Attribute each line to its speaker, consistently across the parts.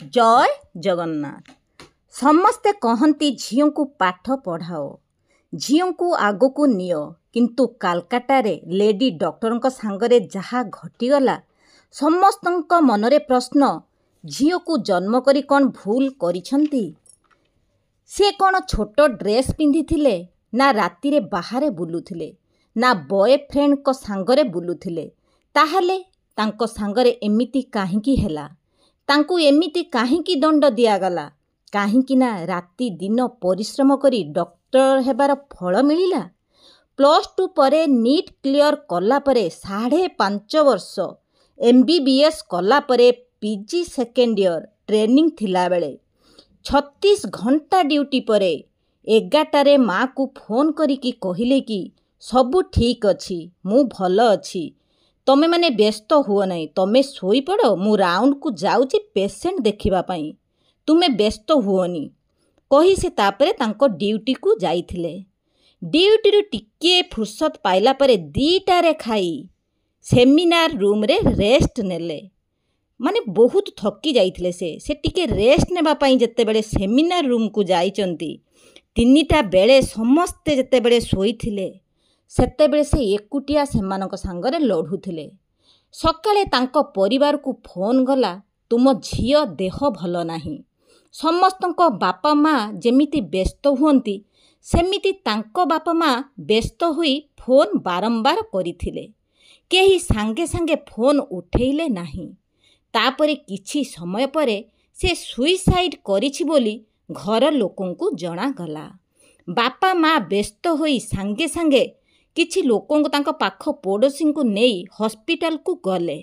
Speaker 1: जय जगन्नाथ। समस्ते कहती झील को पाठ पढ़ाओ, झील को आग को नियो, किंतु कालकाटारे लेडी डॉक्टर सांगरे जहाँ घटीगला समस्त मनरे प्रश्न, झील को जन्म करी कौन भूल करिछंती? से कौन छोट ड्रेस पिंधिथिले ना राति रे बाहरे बुलुथिले ना बॉयफ्रेंड को सांगरे बुलुथिले? ताहले तांको सांगरे एमिति काहींकी हेला? तांको एमिति काहींकी दंड दियागला? काहींकी ना राति दिन परिश्रम करी डॉक्टर हेबार फल मिलिला। +2 परे नीट क्लियर कला परे 5.5 वर्ष MBBS कला परे PG सेकेंड ईयर ट्रेनिंग थिला बेले 36 घंटा ड्यूटी परे 11टारे माँ को फोन करिकी कहिले कि सबू ठीक अच्छी, मु भल अच्छी, तमे माने व्यस्त हुओ नहीं, तमे सोई पड़ो, मु राउंड को जाउची पेशेंट देखिबा पई, तुमे व्यस्त हुओनी कही से तापरे तांको ड्यूटी को जाइथिले। ड्यूटी रु टिके फुर्सत पाइला परे 2टारे खाई सेमिनार रूम रे रेस्ट नेले। माने बहुत थकी जाइथिले से टिके रेस्ट नेबा पई जत्ते बेले सेमिनार रूम को जाइचंती 3टा बेले समस्ते जत्ते बेले सोईथिले सेते बेले से एकुटिया सेमानक सांगरे लढुथिले। सकाळे तांको परिवार को फोन गला, तुम झियो देह भल नाही। समस्तक बापा माँ जेमिति व्यस्त हुअंती सेमिति तांको बापा माँ व्यस्त हुई फोन बारंबार करिथिले, केही सांगे सांगे फोन उठेइले नाही। तापरे किछि समय परे से सुइसाइड करिछि बोली घर लोकंकु जणा गला। बापा माँ व्यस्त होई सांगे सांगे किछि लोकंकु तांको पाख पड़ोसी को नेई हॉस्पिटल को गले।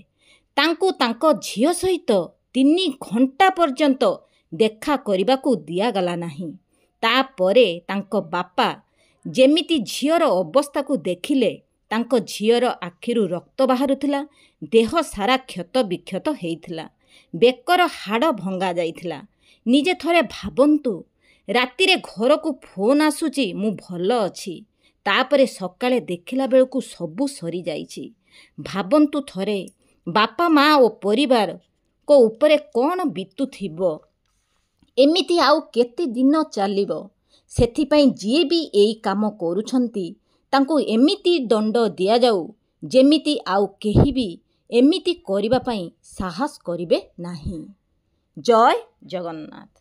Speaker 1: तांको तांको झियो सहित 3 घंटा पर्यंत देखा करबाकू दिया गला नाही। तापरे तांको बापा जेमिति झियर अवस्था को देखिले तांको झियर आखिरु रक्त बाहरुथिला, देह सारा क्षत विक्षत हेइथिला, बेकर हाड़ भंगा जाइथिला। निजे थरे भाबंतु, राति रे घर को फोन आसुची मु भल अछि, तापरे सकाळे देखिला बेलकू सबू सरी जाइछि। भाबंतु थरे बापा माँ ओ परिवार को ऊपरे कौन बीतुथिबो? एमिति आउ केते दिन चलिबो? सेथिपई जी भी एई काम करूछंती तांको एमिति दंड दिया जाऊ जेमिति आउ केही भी एमिति करिबा पई साहस करिवे नाही। जय जगन्नाथ।